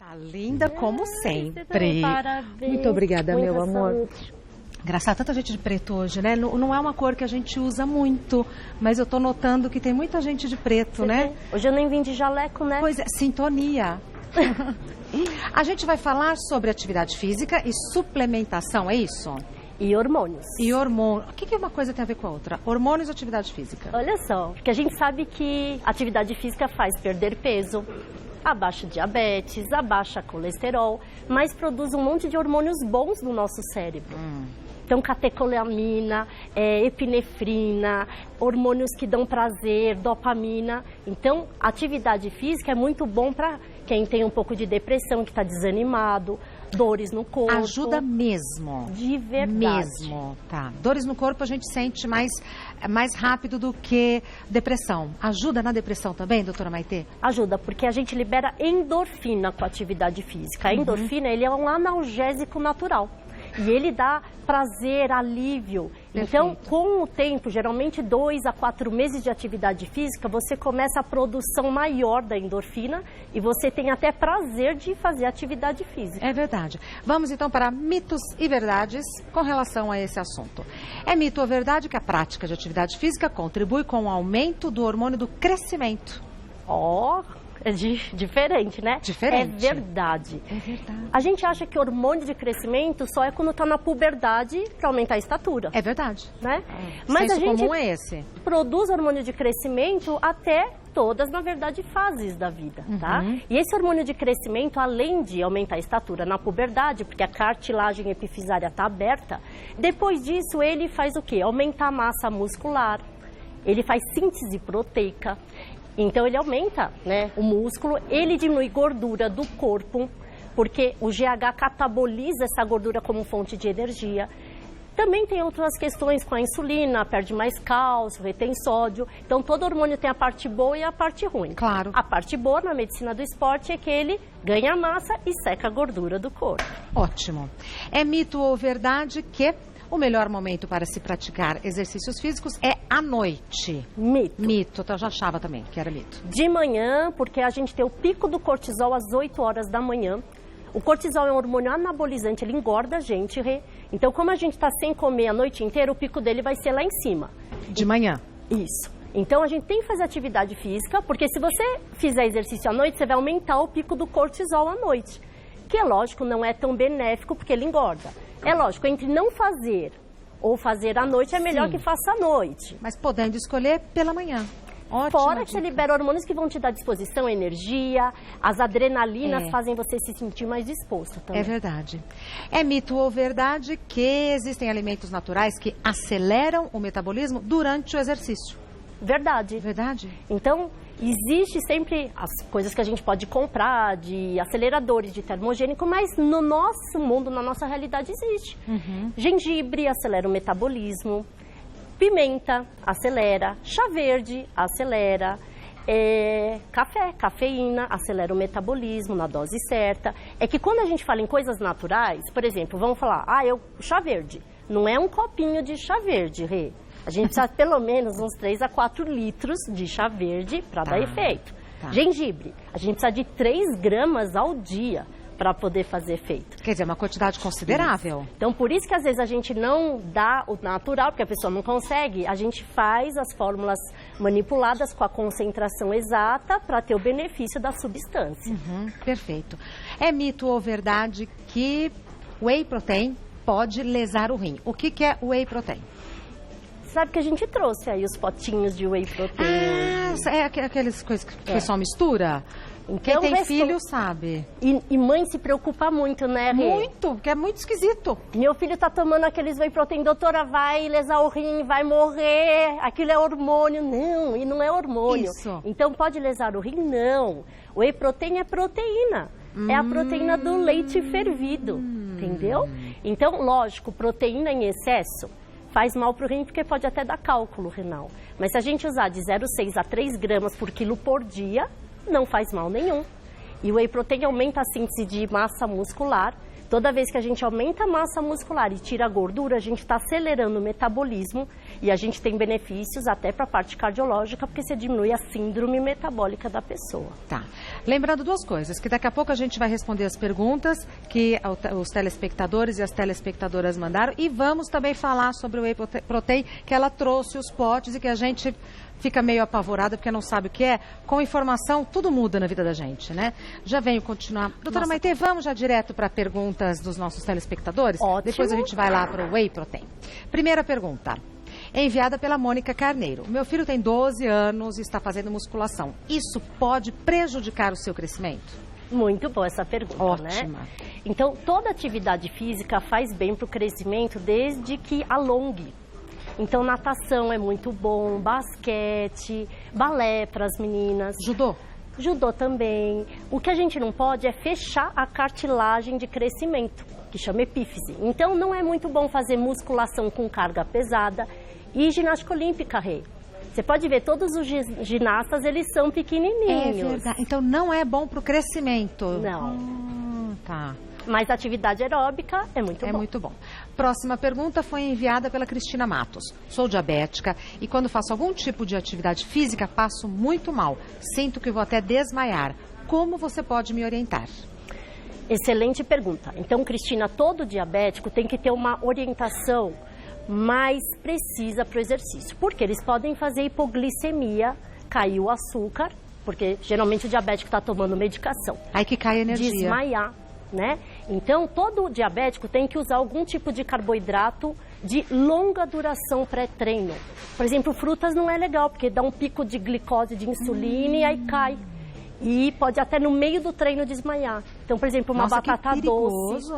Tá linda como sempre. Parabéns. Muito obrigada, Muita meu amor. saúde. Engraçado, tanta gente de preto hoje, né? Não é uma cor que a gente usa muito, mas eu tô notando que tem muita gente de preto, Você né? vê? Hoje eu nem vim de jaleco, né? Pois é, sintonia. A gente vai falar sobre atividade física e suplementação, é isso? E hormônios. E hormônio. O que uma coisa tem a ver com a outra? Hormônios e atividade física? Olha só, porque a gente sabe que atividade física faz perder peso, abaixa diabetes, abaixa colesterol, mas produz um monte de hormônios bons no nosso cérebro. Então, catecolamina, epinefrina, hormônios que dão prazer, dopamina. Então, atividade física é muito bom para quem tem um pouco de depressão, que está desanimado, dores no corpo. Ajuda mesmo. De verdade. Mesmo, tá. Dores no corpo a gente sente mais rápido do que depressão. Ajuda na depressão também, doutora Maitê? Ajuda, porque a gente libera endorfina com a atividade física. A endorfina, ele é um analgésico natural. E ele dá prazer, alívio. Então, Perfeito. com o tempo, geralmente 2 a 4 meses de atividade física, você começa a produção maior da endorfina e você tem até prazer de fazer atividade física. É verdade. Vamos então para mitos e verdades com relação a esse assunto. É mito ou verdade que a prática de atividade física contribui com o aumento do hormônio do crescimento? É diferente, né? Diferente. É verdade. É verdade. A gente acha que hormônio de crescimento só é quando está na puberdade para aumentar a estatura, É verdade. né? Mas Senso a gente comum é esse. produz hormônio de crescimento até todas, na verdade, fases da vida, tá? E esse hormônio de crescimento, além de aumentar a estatura na puberdade, porque a cartilagem epifisária está aberta, depois disso ele faz o quê? Aumentar a massa muscular, ele faz síntese proteica, então ele aumenta, né, o músculo, ele diminui gordura do corpo, porque o GH cataboliza essa gordura como fonte de energia. Também tem outras questões com a insulina, perde mais cálcio, retém sódio. Então, todo hormônio tem a parte boa e a parte ruim. Claro. A parte boa na medicina do esporte é que ele ganha massa e seca a gordura do corpo. Ótimo. É mito ou verdade que o melhor momento para se praticar exercícios físicos é à noite? Mito. Mito, eu já achava também que era mito. De manhã, porque a gente tem o pico do cortisol às 8 horas da manhã. O cortisol é um hormônio anabolizante, ele engorda a gente. Então, como a gente está sem comer a noite inteira, o pico dele vai ser lá em cima. De manhã? Isso. Então, a gente tem que fazer atividade física, porque se você fizer exercício à noite, você vai aumentar o pico do cortisol à noite. Que é lógico, não é tão benéfico, porque ele engorda. É lógico, entre não fazer ou fazer à noite, é melhor Sim. que faça à noite. Mas podendo escolher pela manhã. Ótima Fora que dica. você libera hormônios que vão te dar disposição, energia, as adrenalinas É. fazem você se sentir mais disposto também. É verdade. É mito ou verdade que existem alimentos naturais que aceleram o metabolismo durante o exercício? Verdade. Verdade? Então, existe sempre as coisas que a gente pode comprar, de aceleradores, de termogênico, mas no nosso mundo, na nossa realidade, existe. Gengibre acelera o metabolismo, pimenta acelera, chá verde acelera, cafeína acelera o metabolismo na dose certa. É que quando a gente fala em coisas naturais, por exemplo, vamos falar, chá verde, não é um copinho de chá verde, Rê. A gente precisa pelo menos uns 3 a 4 litros de chá verde para dar efeito. Tá. Gengibre, a gente precisa de 3 gramas ao dia para poder fazer efeito. Quer dizer, uma quantidade considerável. Então, por isso que às vezes a gente não dá o natural, porque a pessoa não consegue, a gente faz as fórmulas manipuladas com a concentração exata para ter o benefício da substância. Perfeito. É mito ou verdade que whey protein pode lesar o rim? O que é whey protein? Sabe que a gente trouxe aí os potinhos de whey protein. É aquelas coisas que o pessoal mistura? Então, Quem tem filho sabe. E mãe se preocupa muito, né, Rê? Muito, porque é muito esquisito. Meu filho tá tomando aqueles whey protein, doutora, vai lesar o rim, vai morrer, aquilo é hormônio. Não, e não é hormônio. Isso. Então pode lesar o rim? Não. O whey protein é proteína. É a proteína do leite fervido, entendeu? Então, lógico, proteína em excesso faz mal para o rim, porque pode até dar cálculo renal. Mas se a gente usar de 0,6 a 3 gramas por quilo por dia, não faz mal nenhum. E o whey protein aumenta a síntese de massa muscular, Toda vez que a gente aumenta a massa muscular e tira a gordura, a gente está acelerando o metabolismo e a gente tem benefícios até para a parte cardiológica, porque você diminui a síndrome metabólica da pessoa. Tá. Lembrando duas coisas, que daqui a pouco a gente vai responder as perguntas que os telespectadores e as telespectadoras mandaram e vamos também falar sobre o Whey Protein, que ela trouxe os potes e que a gente fica meio apavorada porque não sabe o que é. Com informação, tudo muda na vida da gente, né? Já venho continuar. Doutora Maitê, vamos já direto para perguntas dos nossos telespectadores? Ótimo. Depois a gente vai lá para o Whey Protein. Primeira pergunta. Enviada pela Mônica Carneiro. Meu filho tem 12 anos e está fazendo musculação. Isso pode prejudicar o seu crescimento? Muito boa essa pergunta, Ótima. né? Então, toda atividade física faz bem para o crescimento desde que alongue. Então, natação é muito bom, basquete, balé para as meninas. Judô? Judô também. O que a gente não pode é fechar a cartilagem de crescimento, que chama epífise. Então, não é muito bom fazer musculação com carga pesada e ginástica olímpica, Rê. Você pode ver, todos os ginastas, eles são pequenininhos. É verdade. Então, não é bom para o crescimento? Não. Tá. Mas a atividade aeróbica é muito bom. É muito bom. Próxima pergunta foi enviada pela Cristina Matos. Sou diabética e quando faço algum tipo de atividade física passo muito mal. Sinto que vou até desmaiar. Como você pode me orientar? Excelente pergunta. Então, Cristina, todo diabético tem que ter uma orientação mais precisa para o exercício. Porque eles podem fazer hipoglicemia, cair o açúcar, porque geralmente o diabético está tomando medicação. Aí que cai a energia. Desmaiar. Né? Então, todo diabético tem que usar algum tipo de carboidrato de longa duração pré-treino. Por exemplo, frutas não é legal, porque dá um pico de glicose, de insulina e aí cai. E pode até no meio do treino desmaiar. Então, por exemplo, uma batata doce,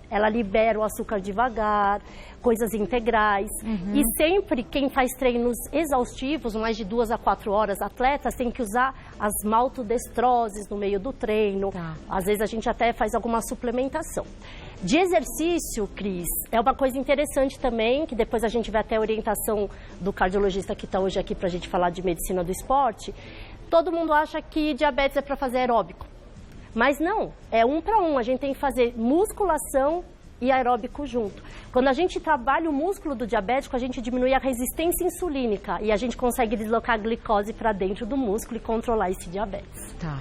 ela libera o açúcar devagar, coisas integrais. E sempre quem faz treinos exaustivos, mais de 2 a 4 horas, atletas, tem que usar as maltodestroses no meio do treino. Tá. Às vezes a gente até faz alguma suplementação. De exercício, Cris, é uma coisa interessante também, que depois a gente vai até a orientação do cardiologista que está hoje aqui para a gente falar de medicina do esporte. Todo mundo acha que diabetes é para fazer aeróbico, mas não, é 1 para 1, a gente tem que fazer musculação e aeróbico junto. Quando a gente trabalha o músculo do diabético, a gente diminui a resistência insulínica e a gente consegue deslocar a glicose para dentro do músculo e controlar esse diabetes. Tá.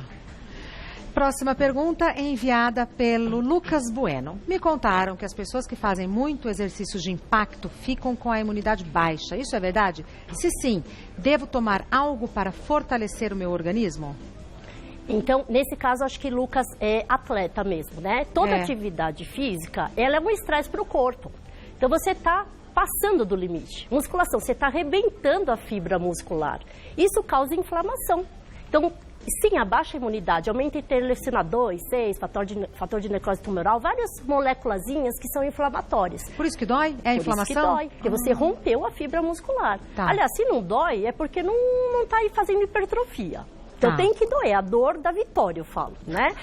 Próxima pergunta é enviada pelo Lucas Bueno. Me contaram que as pessoas que fazem muito exercício de impacto ficam com a imunidade baixa. Isso é verdade? Se sim, devo tomar algo para fortalecer o meu organismo? Então, nesse caso, acho que Lucas é atleta mesmo, né? Toda atividade física, ela é um estresse para o corpo. Então, você está passando do limite. Musculação, você está arrebentando a fibra muscular. Isso causa inflamação. Então, sim, a baixa imunidade aumenta interleucina 2, 6, fator de necrose tumoral, várias moléculazinhas que são inflamatórias. Por isso que dói? É a inflamação? Por isso que dói, porque você rompeu a fibra muscular. Tá. Aliás, se não dói, é porque não está aí fazendo hipertrofia. Então tem que doer, a dor da vitória, eu falo, né?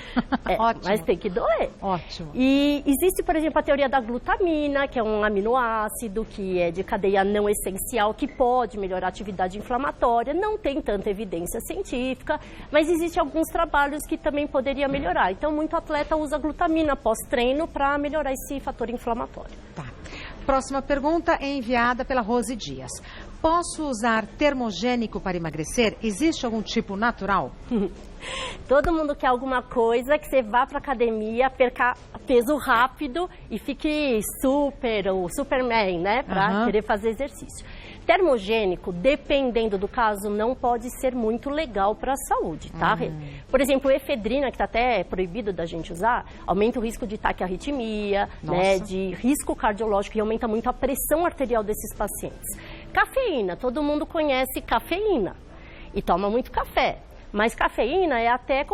Ótimo. Mas tem que doer. Ótimo. E existe, por exemplo, a teoria da glutamina, que é um aminoácido que é de cadeia não essencial, que pode melhorar a atividade inflamatória. Não tem tanta evidência científica, mas existem alguns trabalhos que também poderia melhorar. Então, muito atleta usa glutamina pós-treino para melhorar esse fator inflamatório. Tá. Próxima pergunta é enviada pela Rose Dias. Posso usar termogênico para emagrecer? Existe algum tipo natural? Todo mundo quer alguma coisa que você vá para academia, perca peso rápido e fique o Superman, né? Para querer fazer exercício. Termogênico, dependendo do caso, não pode ser muito legal para a saúde, tá? Por exemplo, efedrina, que está até proibido da gente usar, aumenta o risco de taquiarritmia, né, de risco cardiológico e aumenta muito a pressão arterial desses pacientes. Cafeína, todo mundo conhece cafeína e toma muito café. Mas cafeína é até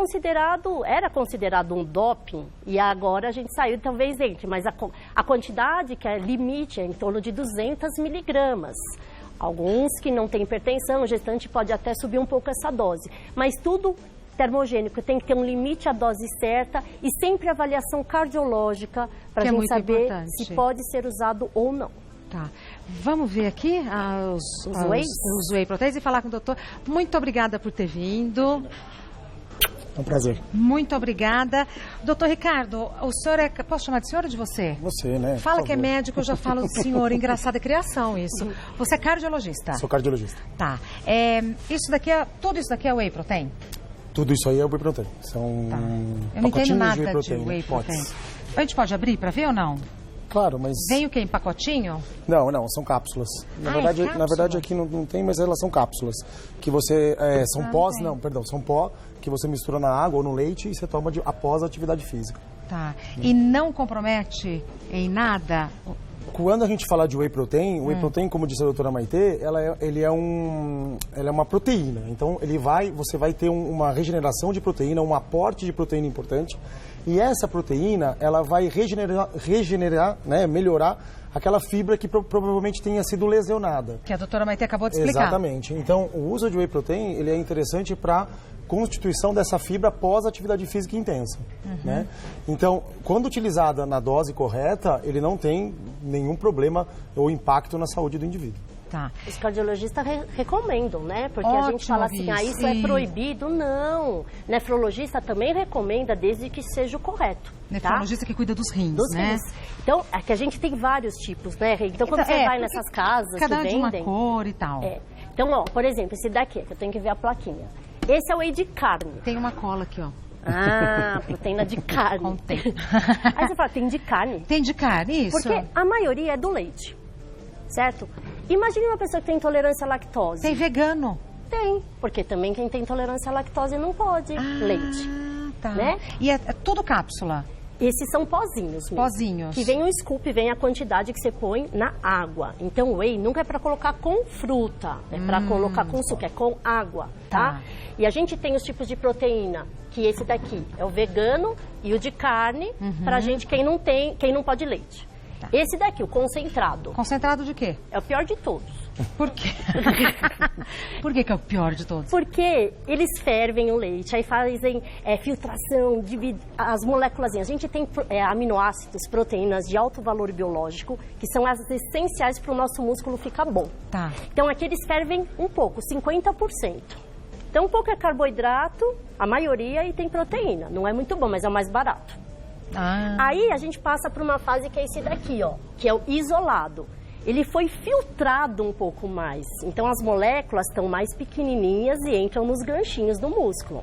era considerado um doping e agora a gente saiu, talvez entre, mas a quantidade que é limite é em torno de 200 miligramas. Alguns que não têm hipertensão, o gestante pode até subir um pouco essa dose, mas tudo termogênico tem que ter um limite à dose certa e sempre avaliação cardiológica para a gente saber se pode ser usado ou não. Tá. Vamos ver aqui os Whey Proteins e falar com o doutor. Muito obrigada por ter vindo. É um prazer. Muito obrigada. Doutor Ricardo, o senhor é... Posso chamar de senhor ou de você? Você, né? Fala que é médico, eu já falo do senhor. Engraçada criação isso. Você é cardiologista? Sou cardiologista. Tá. Tudo isso daqui é whey protein? Tudo isso aí é o whey protein. São Eu não entendo nada de whey protein. A gente pode abrir para ver ou não? Claro, mas... Vem o quê? Em pacotinho? Não, são cápsulas. Na verdade aqui não tem, mas elas são cápsulas. Que você... são pós, são pó que você mistura na água ou no leite e você toma após a atividade física. Tá. E não compromete em nada? Quando a gente fala de whey protein, o whey protein, como disse a doutora Maitê, ela é uma proteína. Então, você vai ter uma regeneração de proteína, um aporte de proteína importante. E essa proteína, ela vai regenerar, né, melhorar aquela fibra que provavelmente tenha sido lesionada. Que a doutora Maitê acabou de explicar. Exatamente. Então, o uso de whey protein, ele é interessante para constituição dessa fibra após a atividade física intensa, né? Então, quando utilizada na dose correta, ele não tem nenhum problema ou impacto na saúde do indivíduo. Tá. Os cardiologistas recomendam, né? Porque Ótimo, a gente fala assim, isso é proibido. Não. Nefrologista também recomenda desde que seja o correto. Nefrologista que cuida dos rins, rins. Então, é que a gente tem vários tipos, né? Então, quando você vai nessas casas cada que de uma vendem... cor e tal. Então, ó, por exemplo, esse daqui, que eu tenho que ver a plaquinha. Esse é o whey de carne. Tem uma cola aqui, ó. Ah, proteína de carne. Contém. Aí você fala, tem de carne? Tem de carne, isso. Porque a maioria é do leite, certo? Imagine uma pessoa que tem intolerância à lactose. Tem vegano? Tem, porque também quem tem intolerância à lactose não pode leite. Tá. Né? E é tudo cápsula? Esses são pozinhos mesmo. Pozinhos. Que vem um scoop, vem a quantidade que você põe na água. Então, o whey nunca é para colocar com fruta, é para colocar com suco, é com água, tá? E a gente tem os tipos de proteína, que esse daqui é o vegano e o de carne, pra gente quem não pode leite. Tá. Esse daqui, o concentrado. Concentrado de quê? É o pior de todos. Por quê? Por que é o pior de todos? Porque eles fervem o leite, aí fazem filtração, as moléculas. A gente tem aminoácidos, proteínas de alto valor biológico, que são as essenciais para o nosso músculo ficar bom. Tá. Então aqui eles fervem um pouco, 50%. Então um pouco é carboidrato, a maioria, e tem proteína. Não é muito bom, mas é o mais barato. Aí a gente passa para uma fase que é esse daqui, ó, que é o isolado. Ele foi filtrado um pouco mais. Então, as moléculas estão mais pequenininhas e entram nos ganchinhos do músculo.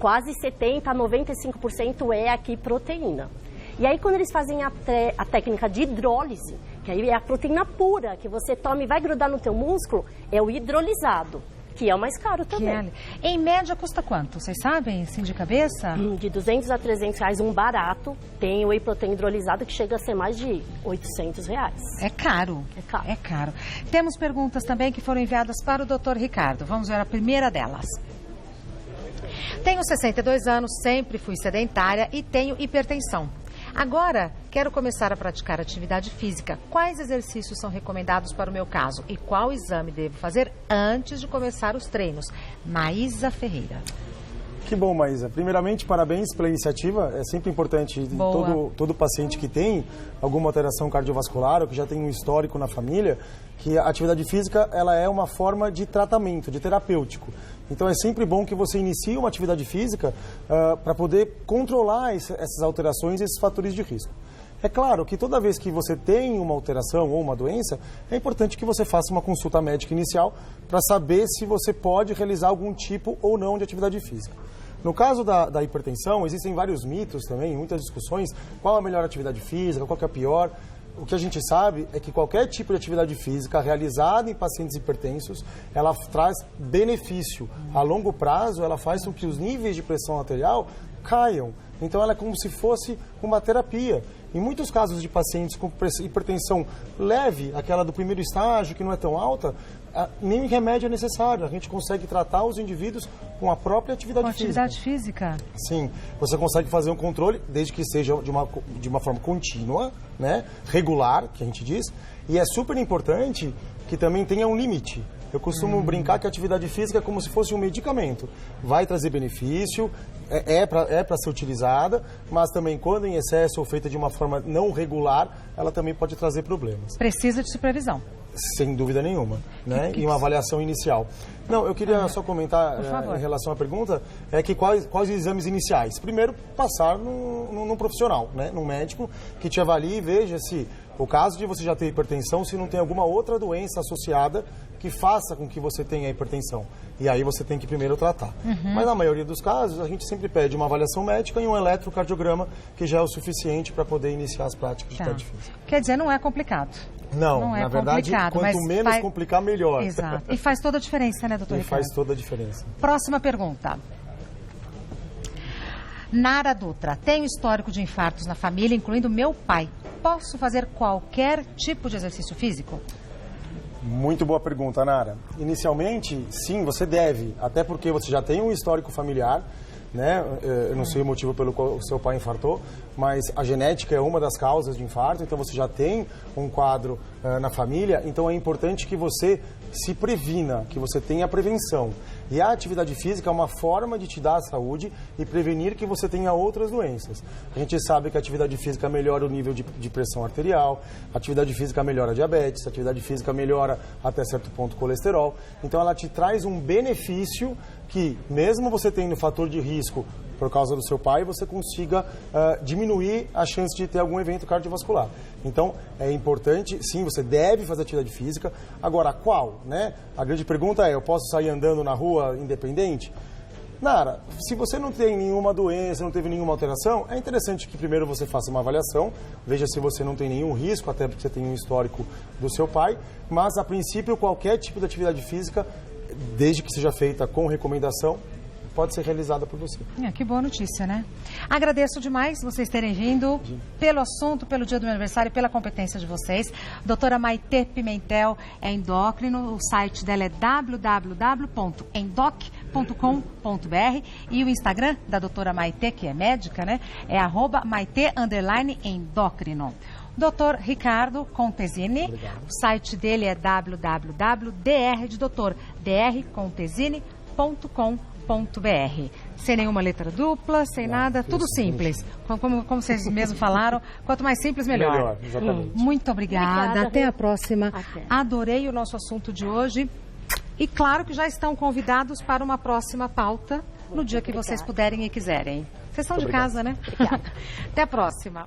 Quase 70% a 95% é aqui proteína. E aí, quando eles fazem a técnica de hidrólise, que aí é a proteína pura, que você toma e vai grudar no teu músculo, é o hidrolisado, que é o mais caro também. Em média, custa quanto? Vocês sabem, assim, de cabeça? De 200 a 300 reais, um barato. Tem o whey protein hidrolisado que chega a ser mais de 800 reais. É caro. É caro. É caro. Temos perguntas também que foram enviadas para o Dr. Ricardo. Vamos ver a primeira delas. Tenho 62 anos, sempre fui sedentária e tenho hipertensão. Agora, quero começar a praticar atividade física. Quais exercícios são recomendados para o meu caso? E qual exame devo fazer antes de começar os treinos? Maísa Ferreira. Que bom, Maísa. Primeiramente, parabéns pela iniciativa. É sempre importante, todo paciente que tem alguma alteração cardiovascular ou que já tem um histórico na família, que a atividade física ela é uma forma de tratamento, de terapêutico. Então é sempre bom que você inicie uma atividade física para poder controlar essas alterações e esses fatores de risco. É claro que toda vez que você tem uma alteração ou uma doença, é importante que você faça uma consulta médica inicial para saber se você pode realizar algum tipo ou não de atividade física. No caso da hipertensão, existem vários mitos também, muitas discussões, qual a melhor atividade física, qual que é a pior. O que a gente sabe é que qualquer tipo de atividade física realizada em pacientes hipertensos, ela traz benefício. A longo prazo, ela faz com que os níveis de pressão arterial caiam. Então, ela é como se fosse uma terapia. Em muitos casos de pacientes com hipertensão leve, aquela do primeiro estágio, que não é tão alta, nem remédio é necessário. A gente consegue tratar os indivíduos com a própria atividade física. Atividade física? Sim. Você consegue fazer um controle, desde que seja de uma forma contínua, né? Regular, que a gente diz. E é super importante que também tenha um limite. Eu costumo brincar que a atividade física é como se fosse um medicamento. Vai trazer benefício, é para ser utilizada, mas também quando em excesso ou feita de uma forma não regular, ela também pode trazer problemas. Precisa de supervisão. Sem dúvida nenhuma, né? E uma avaliação inicial. Não, eu queria só comentar em relação à pergunta, quais os exames iniciais? Primeiro, passar num profissional, né? Num médico que te avalie e veja se o caso de você já ter hipertensão, se não tem alguma outra doença associada que faça com que você tenha hipertensão. E aí você tem que primeiro tratar. Mas na maioria dos casos, a gente sempre pede uma avaliação médica e um eletrocardiograma, que já é o suficiente para poder iniciar as práticas de atividade física. Quer dizer, não é complicado. Não é na verdade, quanto menos complicar, melhor. Exato. E faz toda a diferença, né, doutor Ricardo? Faz toda a diferença. Próxima pergunta. Nara Dutra, tenho histórico de infartos na família, incluindo meu pai. Posso fazer qualquer tipo de exercício físico? Muito boa pergunta, Nara. Inicialmente, sim, você deve, até porque você já tem um histórico familiar, né? Eu não sei o motivo pelo qual o seu pai infartou, mas a genética é uma das causas de infarto, então você já tem um quadro na família, então é importante que você se previna, que você tenha prevenção. E a atividade física é uma forma de te dar a saúde e prevenir que você tenha outras doenças. A gente sabe que a atividade física melhora o nível de pressão arterial, a atividade física melhora a diabetes, a atividade física melhora até certo ponto o colesterol. Então ela te traz um benefício que, mesmo você tendo fator de risco por causa do seu pai, você consiga diminuir a chance de ter algum evento cardiovascular. Então, é importante, sim, você deve fazer atividade física. Agora, qual, né? A grande pergunta é, eu posso sair andando na rua independente? Nara, se você não tem nenhuma doença, não teve nenhuma alteração, é interessante que primeiro você faça uma avaliação, veja se você não tem nenhum risco, até porque você tem um histórico do seu pai, mas, a princípio, qualquer tipo de atividade física, desde que seja feita com recomendação, pode ser realizada por você. Que boa notícia, né? Agradeço demais vocês terem vindo, pelo assunto, pelo dia do meu aniversário, pela competência de vocês. Doutora Maitê Pimentel é endócrino, o site dela é www.endoc.com.br e o Instagram da doutora Maitê, que é médica, né? É @maite_endócrino. Dr. Ricardo Contesini, o site dele é www.drcontesini.com.br. Sem nenhuma letra dupla, sem nada, tudo simples. Como vocês mesmos falaram, quanto mais simples, melhor. Melhor, exatamente. Muito obrigada. Até a próxima. Adorei o nosso assunto de hoje. E claro que já estão convidados para uma próxima pauta no dia que vocês puderem e quiserem. Vocês são de casa, né? Obrigada. Até a próxima.